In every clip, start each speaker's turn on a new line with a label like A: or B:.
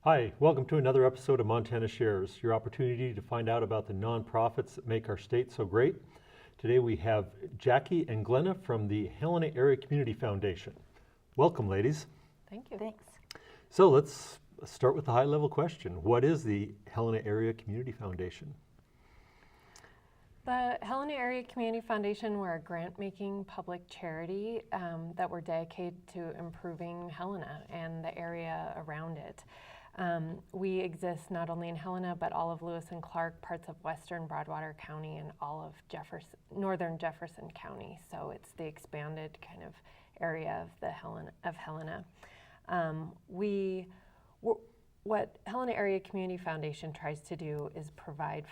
A: Hi, welcome to another episode of Montana Shares, your opportunity to find out about the nonprofits that make our state so great. Today we have Jackie and Glenna from the Helena Area Community Foundation. Welcome, ladies.
B: Thank you.
C: Thanks.
A: So let's start with the high-level question. What is the Helena Area Community Foundation?
B: The Helena Area Community Foundation, we're a grant-making public charity that we're dedicated to improving Helena and the area around it. We exist not only in Helena, but all of Lewis and Clark, parts of western Broadwater County, and all of northern Jefferson County. So it's the expanded kind of area of the Helena. What Helena Area Community Foundation tries to do is provide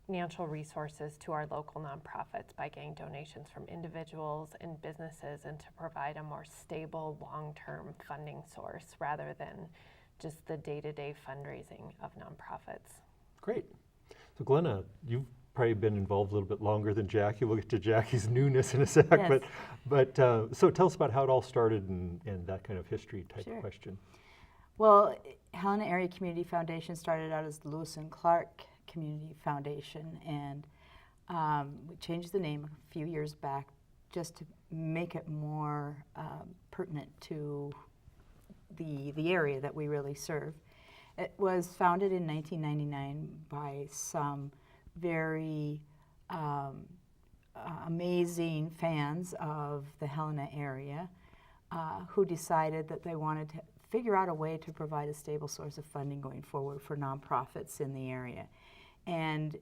B: financial resources to our local nonprofits by getting donations from individuals and businesses, and to provide a more stable, long-term funding source rather than just the day-to-day fundraising of nonprofits.
A: Great. So Glenna, you've probably been involved a little bit longer than Jackie. We'll get to Jackie's newness in a sec.
C: Yes.
A: But so tell us about how it all started and that kind of history type
C: Sure.
A: of question.
C: Well, Helena Area Community Foundation started out as the Lewis and Clark Community Foundation, and we changed the name a few years back just to make it more pertinent to the area that we really serve. It was founded in 1999 by some very amazing fans of the Helena area who decided that they wanted to figure out a way to provide a stable source of funding going forward for nonprofits in the area. And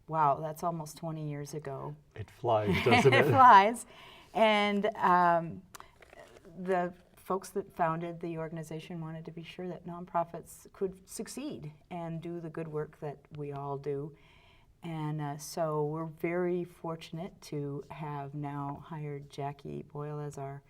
C: wow, that's almost 20 years ago.
A: It flies, doesn't it?
C: It flies. And the folks that founded the organization wanted to be sure that nonprofits could succeed and do the good work that we all do. And so we're very fortunate to have now hired Jackie Boyle as our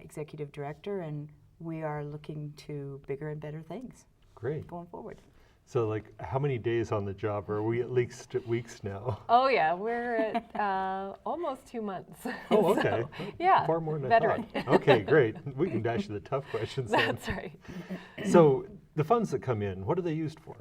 C: executive director, and we are looking to bigger and better things.
A: Great.
C: Going forward.
A: So like how many days on the job? Are we at least at weeks now?
B: Oh yeah, we're at almost 2 months.
A: Oh, okay.
B: So, yeah,
A: Far more than
B: veteran.
A: I thought. Okay, great. We can dash to the tough questions then.
B: That's right.
A: So the funds that come in, what are they used for?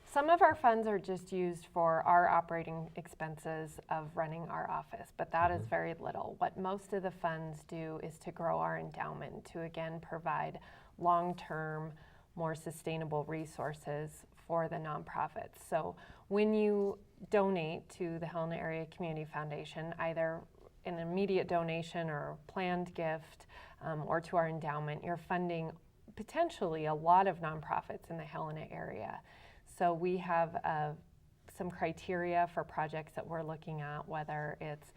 B: Some of our funds are just used for our operating expenses of running our office, but that is very little. What most of the funds do is to grow our endowment, to again provide long-term, more sustainable resources for the nonprofits. So when you donate to the Helena Area Community Foundation, either an immediate donation or a planned gift, or to our endowment, you're funding potentially a lot of nonprofits in the Helena area. So we have some criteria for projects that we're looking at, whether it's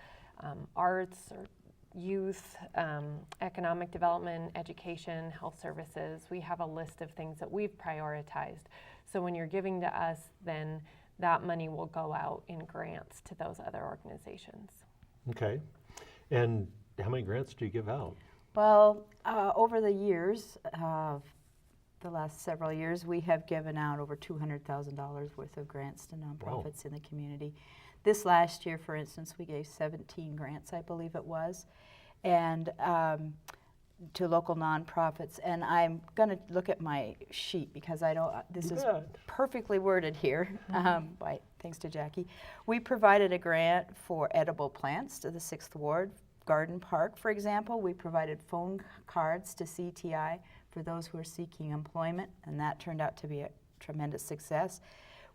B: arts or youth, economic development, education, health services. We have a list of things that we've prioritized. So when you're giving to us, then that money will go out in grants to those other organizations.
A: Okay. And how many grants do you give out?
C: Well, over the years, the last several years, we have given out over $200,000 worth of grants to nonprofits in the community. This last year, for instance, we gave 17 grants, I believe it was, and to local nonprofits. And I'm going to look at my sheet because I don't. This is perfectly worded here, thanks to Jackie. We provided a grant for edible plants to the 6th Ward Garden Park, for example. We provided phone cards to CTI for those who are seeking employment, and that turned out to be a tremendous success.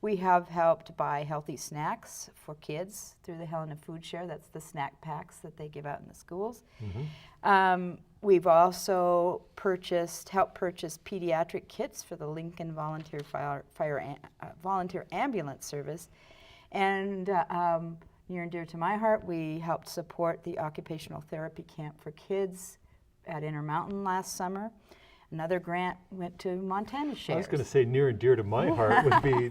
C: We have helped buy healthy snacks for kids through the Helena Food Share. That's the snack packs that they give out in the schools. We've also helped purchase pediatric kits for the Lincoln Volunteer Volunteer Ambulance Service. And near and dear to my heart, we helped support the occupational therapy camp for kids at Intermountain last summer. Another grant went to Montana Shares.
A: I was going to say near and dear to my heart would be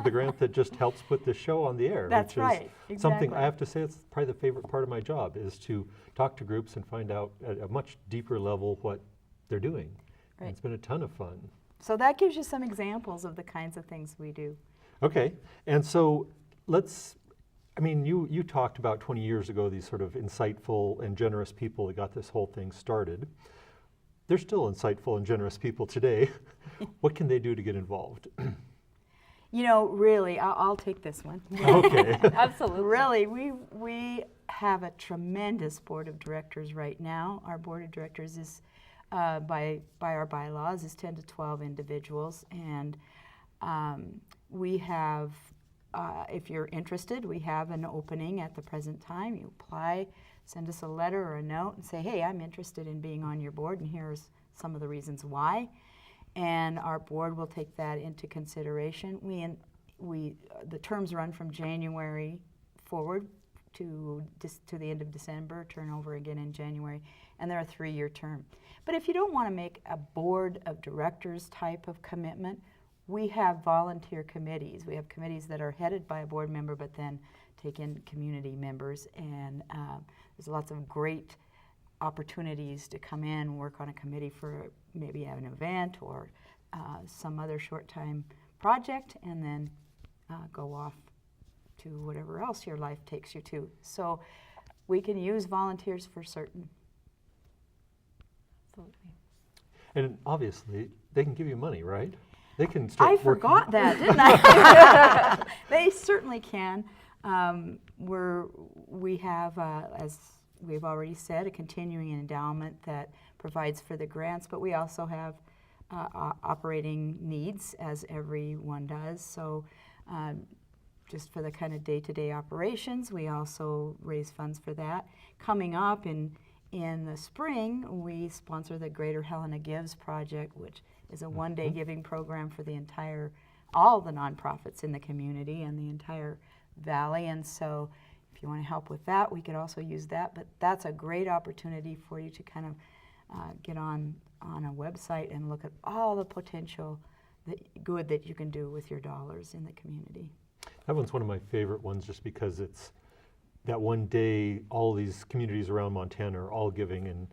A: the grant that just helps put this show on the air.
C: That's
A: which
C: right,
A: is something
C: exactly.
A: I have to say it's probably the favorite part of my job, is to talk to groups and find out at a much deeper level what they're doing.
C: Right.
A: And it's been a ton of fun.
C: So that gives you some examples of the kinds of things we do.
A: Okay, and so you talked about 20 years ago, these sort of insightful and generous people that got this whole thing started. they're still insightful and generous people today. What can they do to get involved?
C: You know, really, I'll take this one.
A: Okay.
B: Absolutely.
C: Really, we have a tremendous board of directors right now. Our board of directors is, by our bylaws, is 10 to 12 individuals, and we have, if you're interested, we have an opening at the present time. You apply, send us a letter or a note and say, hey, I'm interested in being on your board, and here's some of the reasons why. And our board will take that into consideration. The terms run from January forward to the end of December, turn over again in January, and they're a 3-year term. But if you don't want to make a board of directors type of commitment, we have volunteer committees. We have committees that are headed by a board member, but then take in community members, and there's lots of great opportunities to come in, work on a committee for maybe an event or some other short-time project, and then go off to whatever else your life takes you to. So we can use volunteers for certain.
B: Absolutely.
A: And obviously, they can give you money, right? They can start
C: I
A: working.
C: forgot that, didn't I? They certainly can. We have, as we've already said, a continuing endowment that provides for the grants, but we also have operating needs, as everyone does. So just for the kind of day-to-day operations, we also raise funds for that. Coming up in the spring, we sponsor the Greater Helena Gives project, which is a one-day giving program for all the nonprofits in the community and the entire valley. And so if you want to help with that, we could also use that. But that's a great opportunity for you to kind of get on a website and look at all the potential good that you can do with your dollars in the community.
A: That one's one of my favorite ones, just because it's that one day all these communities around Montana are all giving, and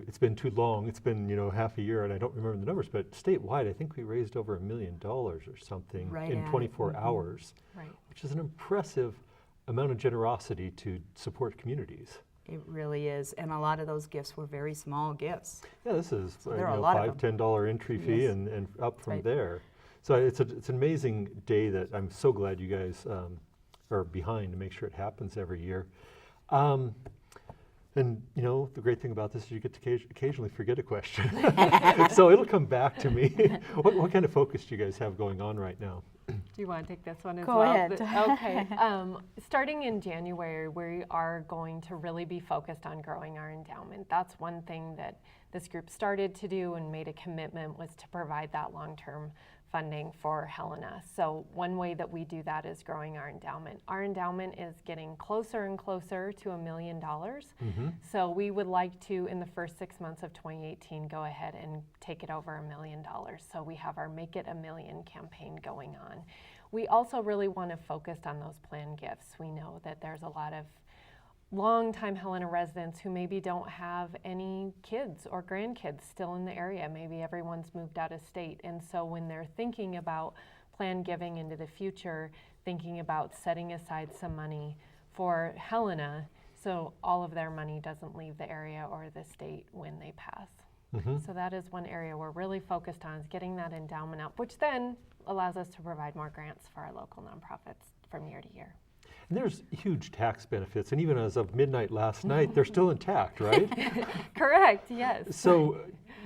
A: it's been too long. It's been half a year, and I don't remember the numbers, but statewide I think we raised over $1 million or something in 24 hours,
B: Right.
A: which is an impressive amount of generosity to support communities.
C: It really is, and a lot of those gifts were very small gifts.
A: Yeah, this is
C: there are a lot of
A: $5, $10 entry fee,
C: Yes.
A: and up from
C: right.
A: there. So it's an amazing day that I'm so glad you guys are behind to make sure it happens every year. And the great thing about this is you get to occasionally forget a question. So it'll come back to me. What kind of focus do you guys have going on right now?
B: Do you want to take this one as
C: Go
B: well?
C: ahead.
B: Okay. Starting in January, we are going to really be focused on growing our endowment. That's one thing that this group started to do and made a commitment, was to provide that long-term funding for Helena. So one way that we do that is growing our endowment. Our endowment is getting closer and closer to $1 million. So we would like to, in the first 6 months of 2018, go ahead and take it over $1 million. So we have our Make It a Million campaign going on. We also really want to focus on those planned gifts. We know that there's a lot of longtime Helena residents who maybe don't have any kids or grandkids still in the area. Maybe everyone's moved out of state. And so when they're thinking about planned giving into the future, thinking about setting aside some money for Helena, so all of their money doesn't leave the area or the state when they pass. So that is one area we're really focused on, is getting that endowment up, which then allows us to provide more grants for our local nonprofits from year to year.
A: And there's huge tax benefits, and even as of midnight last night, they're still intact, right?
B: Correct, yes.
A: So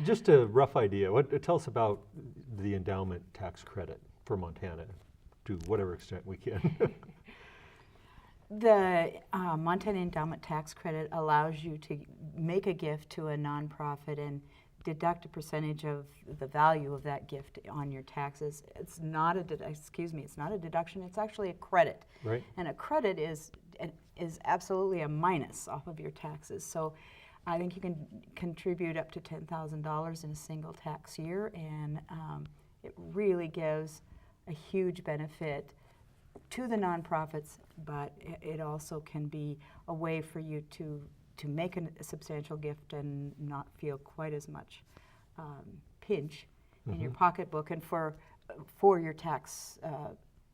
A: just a rough idea, tell us about the endowment tax credit for Montana, to whatever extent we can.
C: The Montana Endowment Tax Credit allows you to make a gift to a nonprofit and deduct a percentage of the value of that gift on your taxes. It's not a deduction, it's actually a credit.
A: Right.
C: And a credit is absolutely a minus off of your taxes. So I think you can contribute up to $10,000 in a single tax year, and it really gives a huge benefit to the nonprofits, but it also can be a way for you to make a substantial gift and not feel quite as much pinch in your pocketbook and for your tax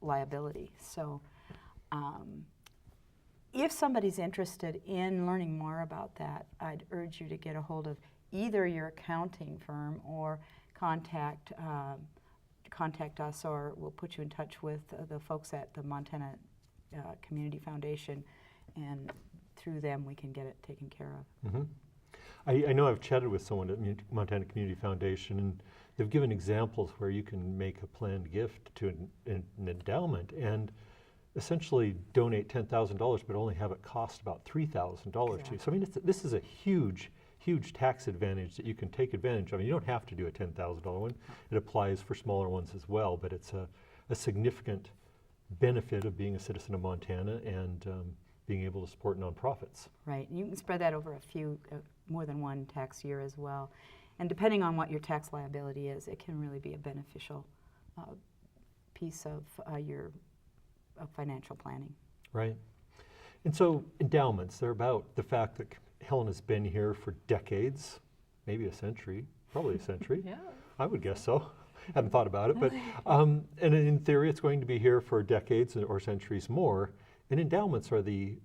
C: liability. So if somebody's interested in learning more about that, I'd urge you to get a hold of either your accounting firm or contact us, or we'll put you in touch with the folks at the Montana Community Foundation, and through them we can get it taken care of.
A: Mm-hmm. I know I've chatted with someone at Montana Community Foundation, and they've given examples where you can make a planned gift to an endowment and essentially donate $10,000, but only have it cost about $3,000 to you. So I mean, this is a huge tax advantage that you can take advantage of. You don't have to do a $10,000 one. It applies for smaller ones as well, but it's a significant benefit of being a citizen of Montana and being able to support nonprofits.
C: Right, and you can spread that over a few, more than one tax year as well. And depending on what your tax liability is, it can really be a beneficial piece of your financial planning.
A: Right. And so endowments, they're about the fact that Helena's been here for decades, maybe a century, probably a century.
B: Yeah.
A: I would guess so. Haven't thought about it, but and in theory it's going to be here for decades or centuries more. And endowments are the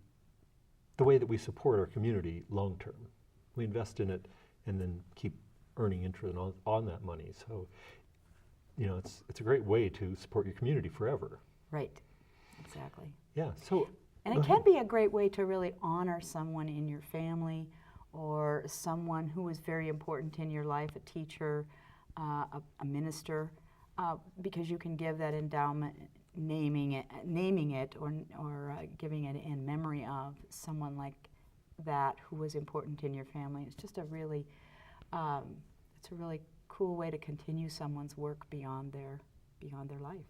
A: way that we support our community long term. We invest in it and then keep earning interest on that money. So, you know, it's a great way to support your community forever.
C: Right, exactly.
A: Yeah. So.
C: And it can be a great way to really honor someone in your family or someone who was very important in your life, a teacher, a minister, because you can give that endowment, naming it or giving it in memory of someone like that who was important in your family. It's just a really cool way to continue someone's work beyond their life.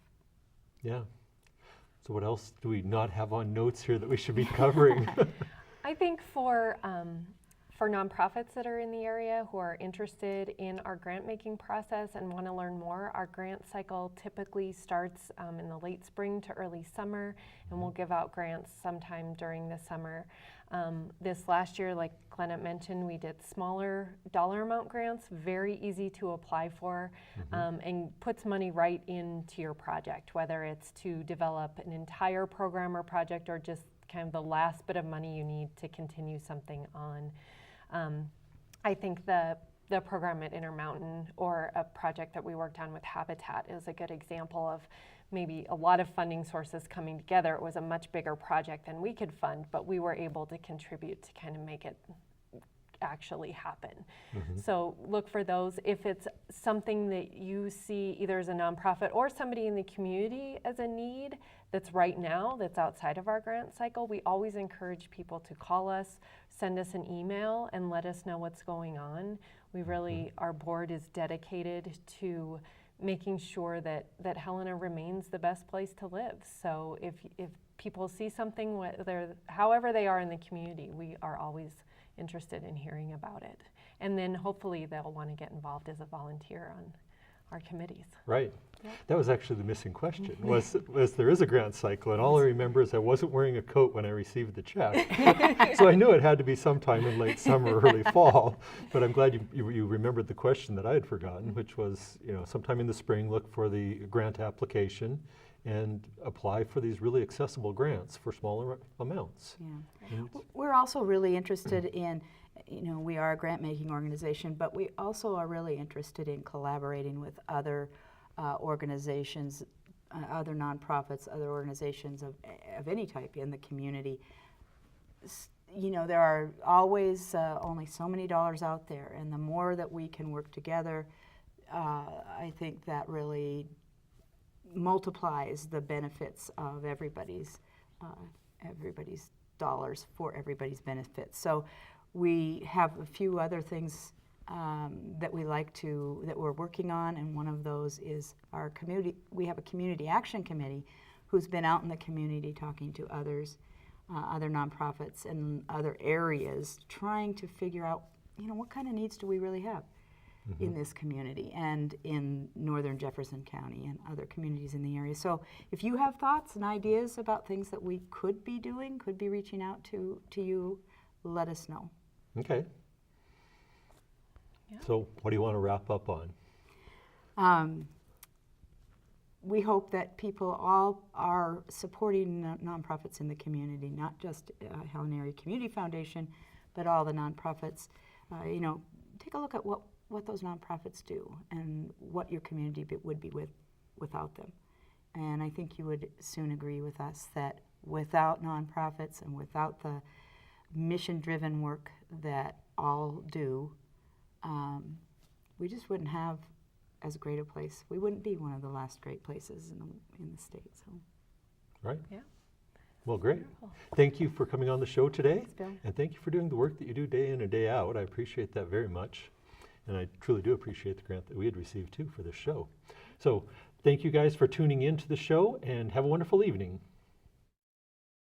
A: Yeah. So what else do we not have on notes here that we should be covering?
B: I think for nonprofits that are in the area who are interested in our grant making process and want to learn more, our grant cycle typically starts in the late spring to early summer, and we'll give out grants sometime during the summer. This last year, like Glenna mentioned, we did smaller dollar amount grants, very easy to apply for, and puts money right into your project, whether it's to develop an entire program or project or just kind of the last bit of money you need to continue something on. I think the program at Intermountain, or a project that we worked on with Habitat, is a good example of maybe a lot of funding sources coming together. It was a much bigger project than we could fund, but we were able to contribute to kind of make it actually happen. So look for those. If it's something that you see either as a nonprofit or somebody in the community as a need that's right now, that's outside of our grant cycle, we always encourage people to call us, send us an email, and let us know what's going on. We really, our board is dedicated to making sure that Helena remains the best place to live. So if people see something, however they are in the community, we are always interested in hearing about it. And then hopefully they'll want to get involved as a volunteer on our committees.
A: Right.
B: Yeah.
A: That was actually the missing question, was there is a grant cycle, and all I remember is I wasn't wearing a coat when I received the check. So I knew it had to be sometime in late summer, early fall, but I'm glad you remembered the question that I had forgotten, which was, you know, sometime in the spring, look for the grant application and apply for these really accessible grants for smaller amounts.
C: Yeah. We're also really interested in, you know, we are a grant-making organization, but we also are really interested in collaborating with other organizations, other nonprofits, other organizations of any type in the community. You know, there are always only so many dollars out there, and the more that we can work together, I think that really multiplies the benefits of everybody's dollars for everybody's benefits. So we have a few other things that we're working on, and one of those is our community. We have a community action committee who's been out in the community talking to others, other nonprofits in other areas, trying to figure out, you know, what kind of needs do we really have in this community and in northern Jefferson County and other communities in the area. So if you have thoughts and ideas about things that we could be doing, could be reaching out to you, let us know.
A: Okay. Yeah. So what do you want to wrap up on?
C: We hope that people all are supporting nonprofits in the community, not just Helena Area Community Foundation, but all the nonprofits. You know, take a look at what those nonprofits do and what your community would be without them. And I think you would soon agree with us that without nonprofits and without the mission-driven work that all do, we just wouldn't have as great a place. We wouldn't be one of the last great places in the state. So.
A: Right?
B: Yeah.
A: Well, great.
B: Wonderful.
A: Thank you for coming on the show today.
B: Thanks, Bill.
A: And thank you for doing the work that you do day in and day out. I appreciate that very much. And I truly do appreciate the grant that we had received too for this show. So thank you guys for tuning in to the show, and have a wonderful evening.